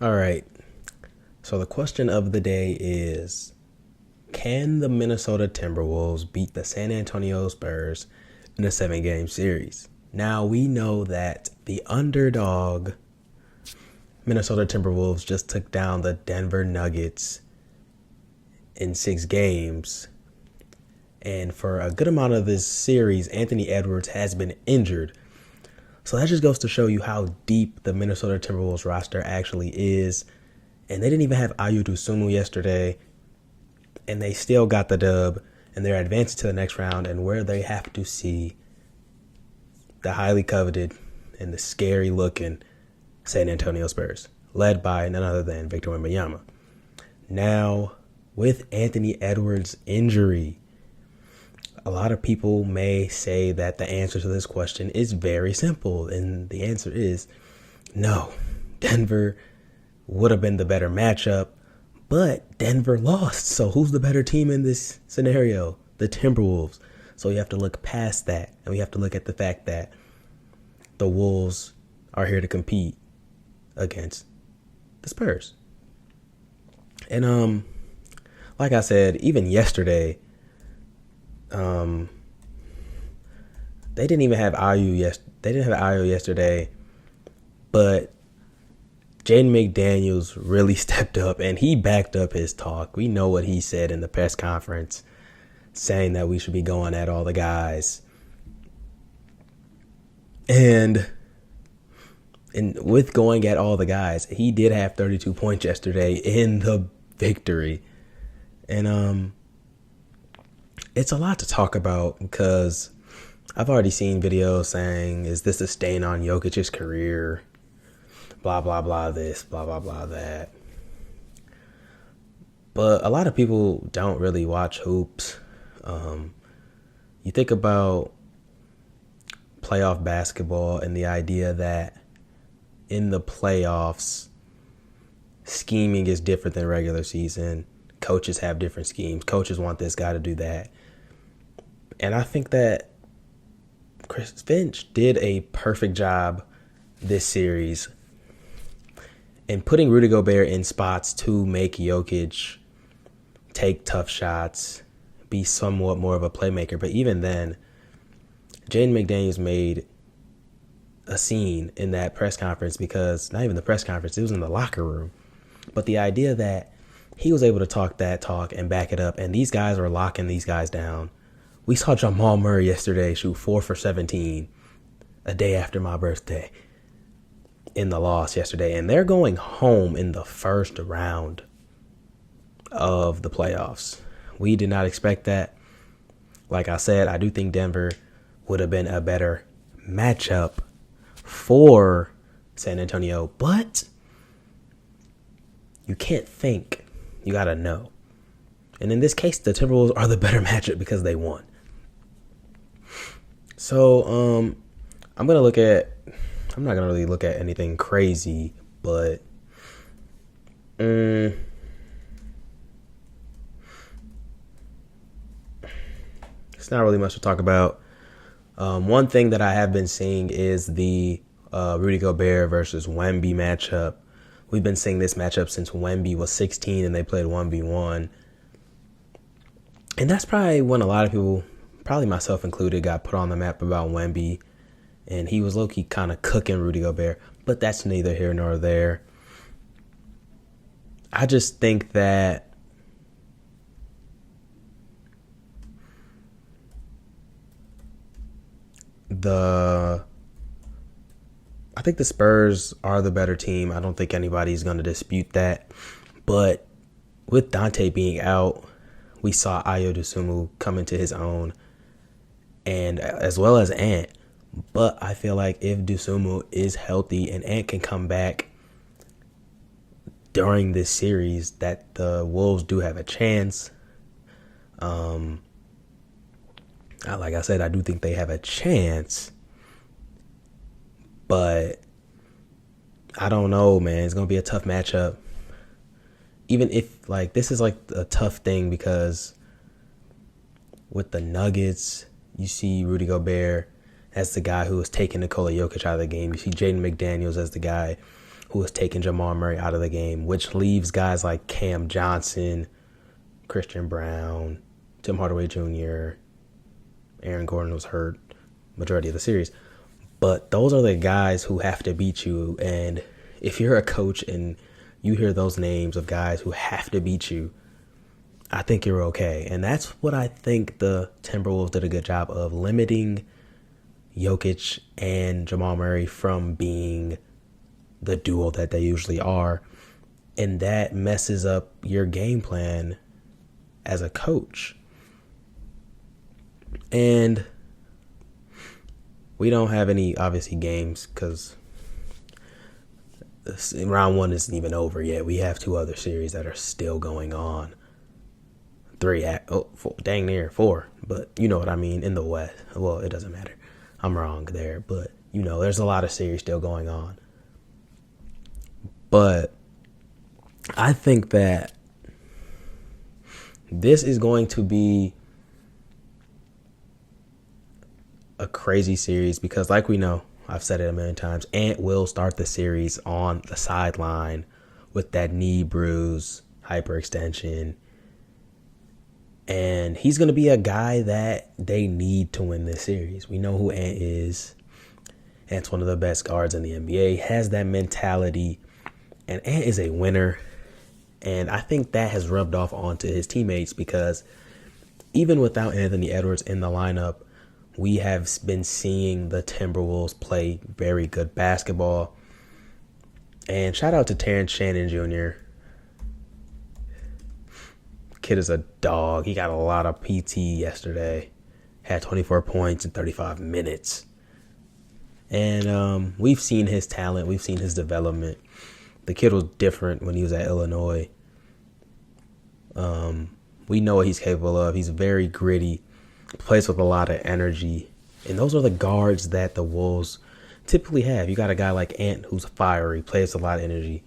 All right. So the question of the day is, can the Minnesota Timberwolves beat the San Antonio Spurs in a 7-game series? Now we know that the underdog Minnesota Timberwolves just took down the Denver Nuggets in 6 games. And for a good amount of this series, Anthony Edwards has been injured. So that just goes to show you how deep the Minnesota Timberwolves roster actually is. And they didn't even have Ayu Dosunmu yesterday. And they still got the dub. And they're advancing to the next round, and where they have to see the highly coveted and the scary looking San Antonio Spurs, led by none other than Victor Wembanyama. Now, with Anthony Edwards' injury, a lot of people may say that the answer to this question is very simple, and the answer is no. Denver would have been the better matchup, but Denver lost. So who's the better team in this scenario? The Timberwolves. So you have to look past that, and we have to look at the fact that the Wolves are here to compete against the Spurs. And like I said, even yesterday, they didn't even have Ayu They didn't have Ayu yesterday, but Jaden McDaniels really stepped up and he backed up his talk. We know what he said in the press conference, saying that we should be going at all the guys. And with going at all the guys, he did have 32 points yesterday in the victory. And it's a lot to talk about because I've already seen videos saying, is this a stain on Jokic's career? Blah, blah, blah, this, blah, blah, blah, that. But a lot of people don't really watch hoops. You think about playoff basketball and the idea that in the playoffs, scheming is different than regular season. Coaches have different schemes. Coaches want this guy to do that. And I think that Chris Finch did a perfect job this series in putting Rudy Gobert in spots to make Jokic take tough shots, be somewhat more of a playmaker. But even then, Jaden McDaniels made a scene in that press conference, because not even the press conference, it was in the locker room. But the idea that he was able to talk that talk and back it up, and these guys were locking these guys down. We saw Jamal Murray yesterday shoot 4 for 17 a day after my birthday in the loss yesterday. And they're going home in the first round of the playoffs. We did not expect that. Like I said, I do think Denver would have been a better matchup for San Antonio. But you can't think. You got to know. And in this case, the Timberwolves are the better matchup because they won. So I'm not gonna really look at anything crazy, but it's not really much to talk about. One thing that I have been seeing is the Rudy Gobert versus Wemby matchup. We've been seeing this matchup since Wemby was 16 and they played 1v1. And that's probably when a lot of people, probably myself included, got put on the map about Wemby. And he was low-key kind of cooking Rudy Gobert. But that's neither here nor there. I just think that the Spurs are the better team. I don't think anybody's going to dispute that. But with Dante being out, we saw Ayo Dosunmu come into his own, and as well as Ant. But I feel like if Dosunmu is healthy and Ant can come back during this series, that the Wolves do have a chance. Like I said, I do think they have a chance. But I don't know, man. It's going to be a tough matchup. Even if, this is, a tough thing because with the Nuggets, you see Rudy Gobert as the guy who was taking Nikola Jokic out of the game. You see Jaden McDaniels as the guy who has taken Jamal Murray out of the game, which leaves guys like Cam Johnson, Christian Brown, Tim Hardaway Jr., Aaron Gordon was hurt majority of the series. But those are the guys who have to beat you. And if you're a coach and you hear those names of guys who have to beat you, I think you're okay. And that's what I think the Timberwolves did a good job of, limiting Jokic and Jamal Murray from being the duo that they usually are. And that messes up your game plan as a coach. And we don't have any, obviously, games because round one isn't even over yet. We have 2 other series that are still going on. 4, dang near 4. But you know what I mean, in the West. Well, it doesn't matter. I'm wrong there. But, there's a lot of series still going on. But I think that this is going to be a crazy series because, like we know, I've said it a million times, Ant will start the series on the sideline with that knee bruise, hyperextension. And he's going to be a guy that they need to win this series. We know who Ant is. Ant's one of the best guards in the NBA, has that mentality, and Ant is a winner. And I think that has rubbed off onto his teammates because even without Anthony Edwards in the lineup, we have been seeing the Timberwolves play very good basketball. And shout out to Terrence Shannon Jr. Kid is a dog. He got a lot of PT yesterday. Had 24 points in 35 minutes. And we've seen his talent. We've seen his development. The kid was different when he was at Illinois. We know what he's capable of. He's very gritty. Plays with a lot of energy. And those are the guards that the Wolves typically have. You got a guy like Ant who's fiery, plays with a lot of energy.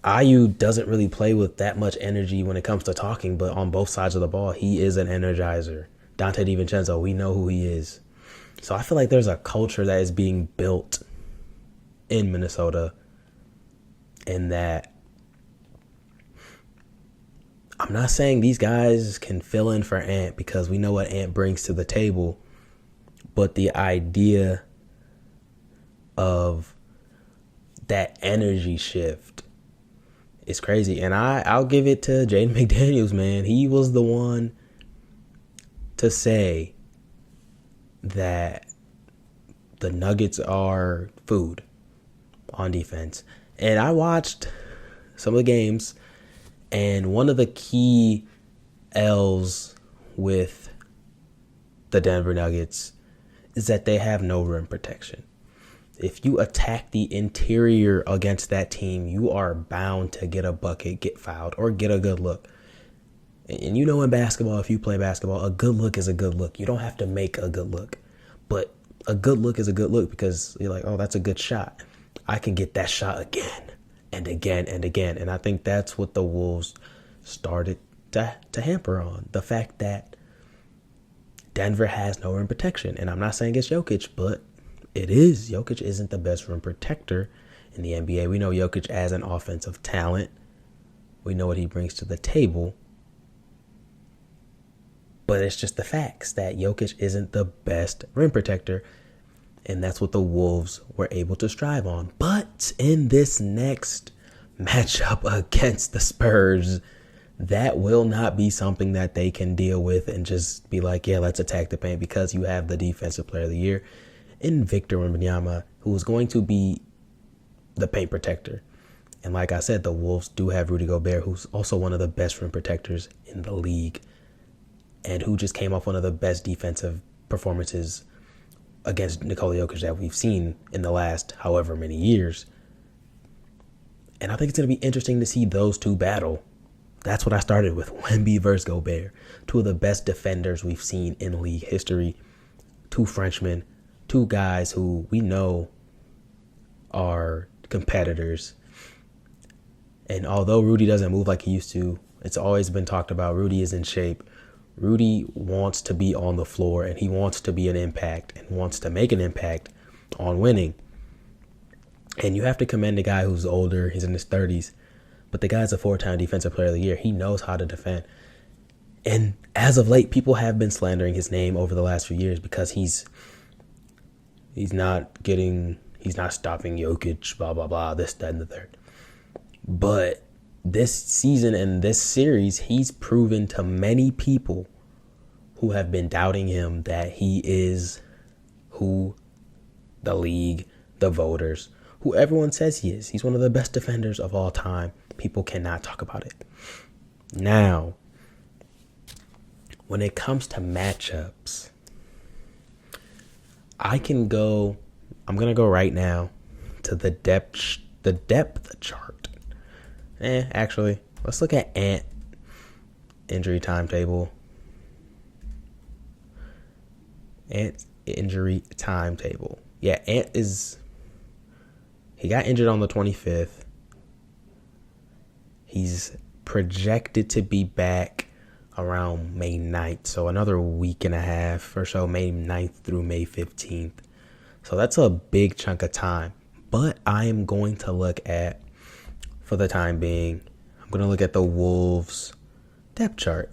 IU doesn't really play with that much energy when it comes to talking, but on both sides of the ball, he is an energizer. Dante DiVincenzo, we know who he is. So I feel like there's a culture that is being built in Minnesota, and that I'm not saying these guys can fill in for Ant because we know what Ant brings to the table, but the idea of that energy shift is crazy. And I'll give it to Jaden McDaniels, man. He was the one to say that the Nuggets are food on defense. And I watched some of the games, and one of the key L's with the Denver Nuggets is that they have no rim protection. If you attack the interior against that team, you are bound to get a bucket, get fouled, or get a good look. And you know in basketball, if you play basketball, a good look is a good look. You don't have to make a good look. But a good look is a good look because you're like, oh, that's a good shot. I can get that shot again and again and again. And I think that's what the Wolves started to hamper on. The fact that Denver has no rim protection. And I'm not saying it's Jokic, but it is. Jokic isn't the best rim protector in the NBA. We know Jokic as an offensive talent. We know what he brings to the table. But it's just the facts that Jokic isn't the best rim protector. And that's what the Wolves were able to strive on. But in this next matchup against the Spurs, that will not be something that they can deal with and just be like, yeah, let's attack the paint, because you have the defensive player of the year in Victor Wembanyama, who is going to be the paint protector. And like I said, the Wolves do have Rudy Gobert, who's also one of the best rim protectors in the league, and who just came off one of the best defensive performances against Nikola Jokic that we've seen in the last however many years. And I think it's going to be interesting to see those two battle. That's what I started with, Wemby versus Gobert. Two of the best defenders we've seen in league history. Two Frenchmen. Two guys who we know are competitors. And although Rudy doesn't move like he used to, it's always been talked about, Rudy is in shape. Rudy wants to be on the floor, and he wants to be an impact and wants to make an impact on winning. And you have to commend the guy who's older. He's in his 30s. But the guy's a 4-time Defensive Player of the Year. He knows how to defend. And as of late, people have been slandering his name over the last few years because he's not stopping Jokic, blah, blah, blah, this, that, and the third. But this season and this series, he's proven to many people who have been doubting him that he is who the league, the voters, who everyone says he is. He's one of the best defenders of all time. People cannot talk about it. Now, when it comes to matchups, I'm going to go right now to the depth chart. Actually, let's look at Ant injury timetable. Ant's injury timetable. Yeah, he got injured on the 25th. He's projected to be back around May 9th. So another week and a half or so, May 9th through May 15th. So that's a big chunk of time. But I am going to look at, for the time being, I'm going to look at the Wolves depth chart.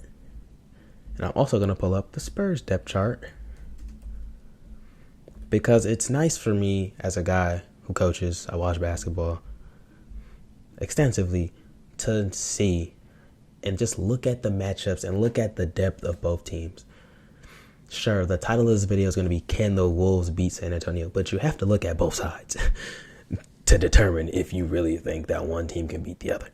And I'm also going to pull up the Spurs depth chart. Because it's nice for me as a guy who coaches, I watch basketball extensively, to see and just look at the matchups and look at the depth of both teams. Sure, the title of this video is going to be, can the Wolves beat San Antonio? But you have to look at both sides to determine if you really think that one team can beat the other.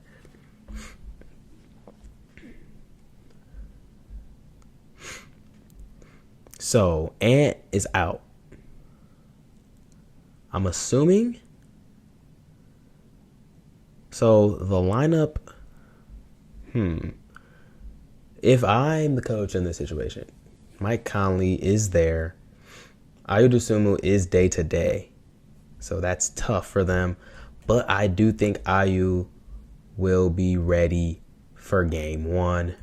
So, Ant is out. I'm assuming. So the lineup, if I'm the coach in this situation, Mike Conley is there. Ayo Dosunmu is day to day. So that's tough for them. But I do think Ayo will be ready for game one.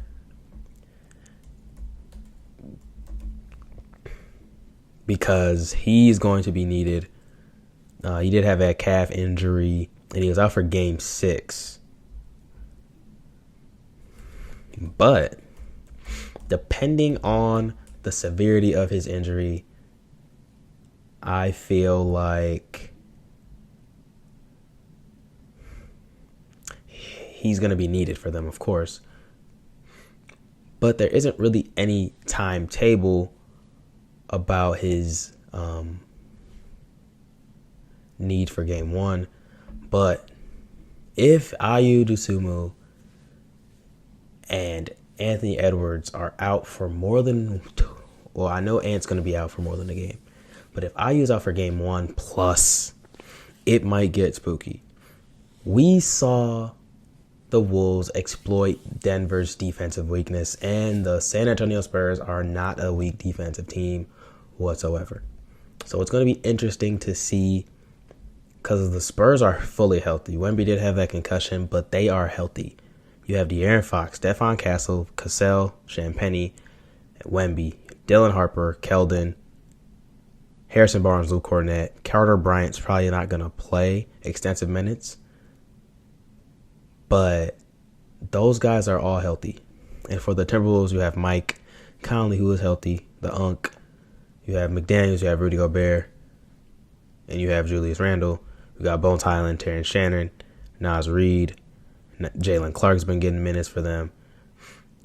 Because he's going to be needed. He did have that calf injury, and he was out for game 6. But depending on the severity of his injury, I feel like he's going to be needed for them, of course. But there isn't really any timetable about his need for game one. But if Ayo Dosunmu and Anthony Edwards are out for more than, well, I know Ant's going to be out for more than a game. But if Ayu's out for game one plus, it might get spooky. We saw the Wolves exploit Denver's defensive weakness, and the San Antonio Spurs are not a weak defensive team whatsoever. So it's going to be interesting to see, because the Spurs are fully healthy. Wemby did have that concussion, but they are healthy. You have De'Aaron Fox, Stephon Castle, Cassell, Champagnie, Wemby, Dylan Harper, Keldon, Harrison Barnes, Luke Cornett. Carter Bryant's probably not going to play extensive minutes. But those guys are all healthy. And for the Timberwolves, you have Mike Conley, who is healthy, the Unk. You have McDaniels, you have Rudy Gobert, and you have Julius Randle. You got Bones Highland, Terrence Shannon, Naz Reid. Jalen Clark's been getting minutes for them.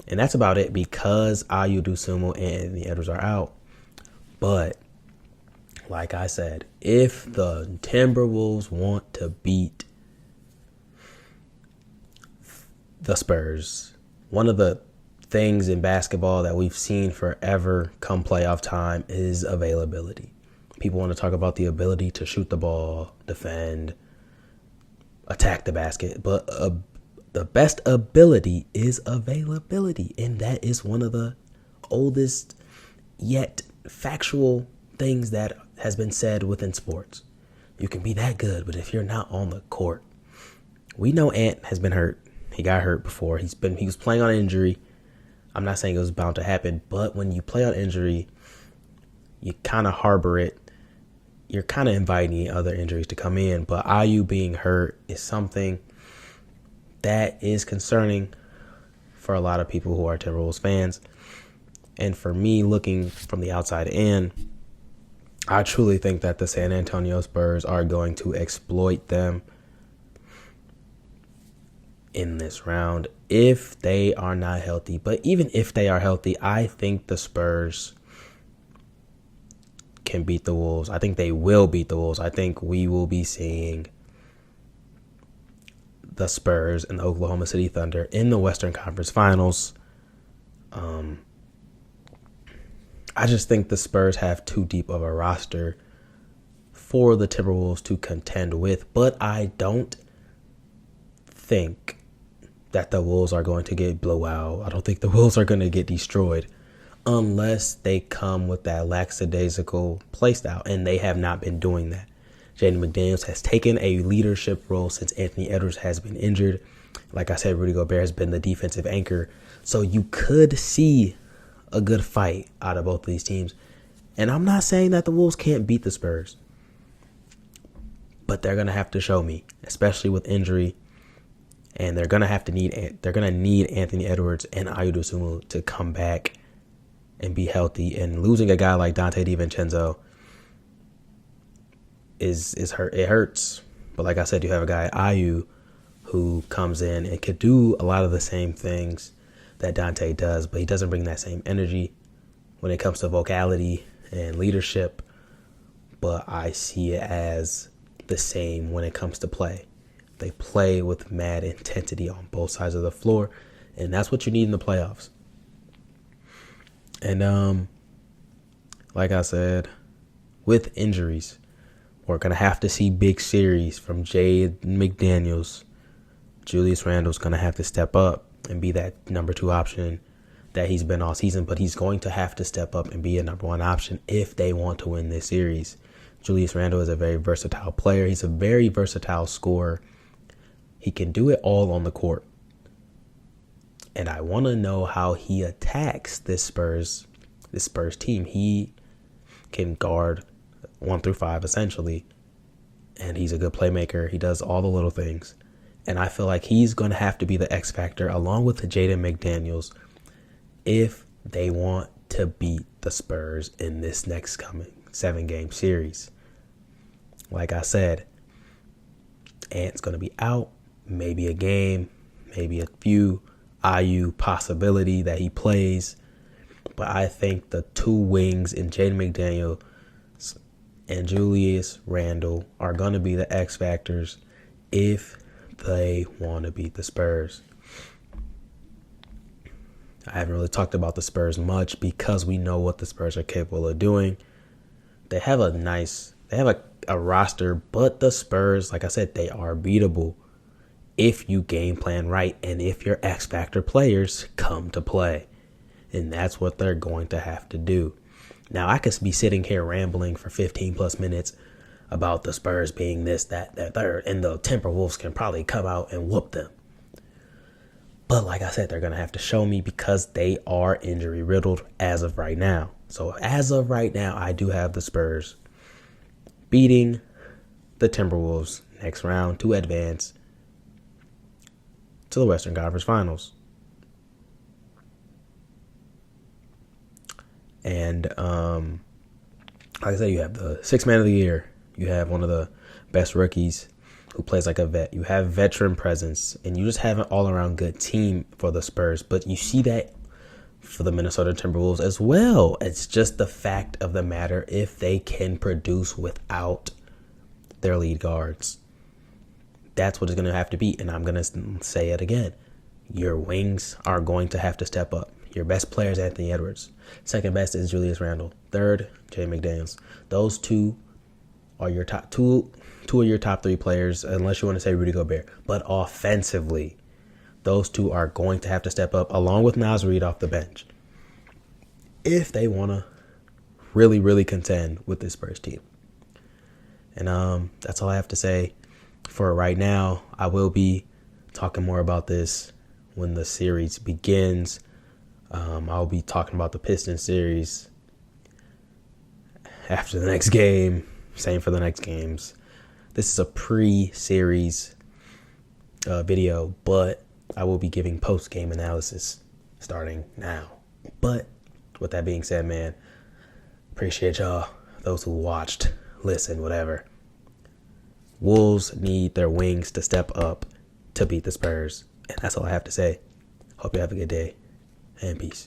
And that's about it, because Ayo Dosunmu and Anthony Edwards are out. But like I said, if the Timberwolves want to beat the Spurs, one of the things in basketball that we've seen forever come playoff time is availability. People want to talk about the ability to shoot the ball, defend, attack the basket, but the best ability is availability, and that is one of the oldest yet factual things that has been said within sports. You can be that good, but if you're not on the court, we know Ant has been hurt. He got hurt before. He was playing on injury. I'm not saying it was bound to happen, but when you play on injury, you kind of harbor it you're kind of inviting other injuries to come in. But IU being hurt is something that is concerning for a lot of people who are Timberwolves fans. And for me, looking from the outside in, I truly think that the San Antonio Spurs are going to exploit them in this round if they are not healthy. But even if they are healthy, I think the Spurs can beat the Wolves. I think they will beat the Wolves. I think we will be seeing the Spurs and the Oklahoma City Thunder in the Western Conference Finals. I just think the Spurs have too deep of a roster for the Timberwolves to contend with, but I don't think that the Wolves are going to get blown out. I don't think the Wolves are going to get destroyed unless they come with that lackadaisical playstyle, and they have not been doing that. Jaden McDaniels has taken a leadership role since Anthony Edwards has been injured. Like I said, Rudy Gobert has been the defensive anchor. So you could see a good fight out of both of these teams. And I'm not saying that the Wolves can't beat the Spurs, but they're going to have to show me, especially with injury. And they're going to need Anthony Edwards and Ayo Dosunmu to come back and be healthy. And losing a guy like Dante DiVincenzo is hurt. It hurts. But like I said, you have a guy, Ayo, who comes in and could do a lot of the same things that Dante does, but he doesn't bring that same energy when it comes to vocality and leadership. But I see it as the same when it comes to play. They play with mad intensity on both sides of the floor, and that's what you need in the playoffs. And like I said, with injuries, we're going to have to see big series from Jaden McDaniels. Julius Randle's going to have to step up and be that number 2 option that he's been all season, but he's going to have to step up and be a number 1 option if they want to win this series. Julius Randle is a very versatile player. He's a very versatile scorer. He can do it all on the court. And I want to know how he attacks this Spurs team. He can guard 1 through 5 essentially, and he's a good playmaker. He does all the little things. And I feel like he's going to have to be the X factor along with Jaden McDaniels if they want to beat the Spurs in this next coming 7-game series. Like I said, Ant's going to be out, maybe a game, maybe a few. IU possibility that he plays. But I think the 2 wings in Jaden McDaniels and Julius Randle are going to be the X factors if they want to beat the Spurs. I haven't really talked about the Spurs much because we know what the Spurs are capable of doing. They have a roster, but the Spurs, like I said, they are beatable if you game plan right and if your X factor players come to play. And that's what they're going to have to do. Now, I could be sitting here rambling for 15 plus minutes about the Spurs being this, that, third, and the Timberwolves can probably come out and whoop them. But like I said, they're going to have to show me because they are injury riddled as of right now. So as of right now, I do have the Spurs beating the Timberwolves next round to advance to the Western Conference Finals. And like I said, you have the 6th man of the year. You have one of the best rookies who plays like a vet. You have veteran presence, and you just have an all-around good team for the Spurs. But you see that for the Minnesota Timberwolves as well. It's just the fact of the matter if they can produce without their lead guards. That's what it's going to have to be, and I'm going to say it again. Your wings are going to have to step up. Your best player is Anthony Edwards. Second best is Julius Randle. Third, Jaden McDaniels. Those 2 are your top two of your top 3 players, unless you want to say Rudy Gobert. But offensively, those 2 are going to have to step up, along with Naz Reid off the bench, if they want to really, really contend with this Spurs team. And that's all I have to say for right now. I will be talking more about this when the series begins. I'll be talking about the Pistons series after the next game. Same for the next games. This is a pre-series video, but I will be giving post-game analysis starting now. But with that being said, man, appreciate y'all. Those who watched, listened, whatever. Wolves need their wings to step up to beat the Spurs. And that's all I have to say. Hope you have a good day and peace.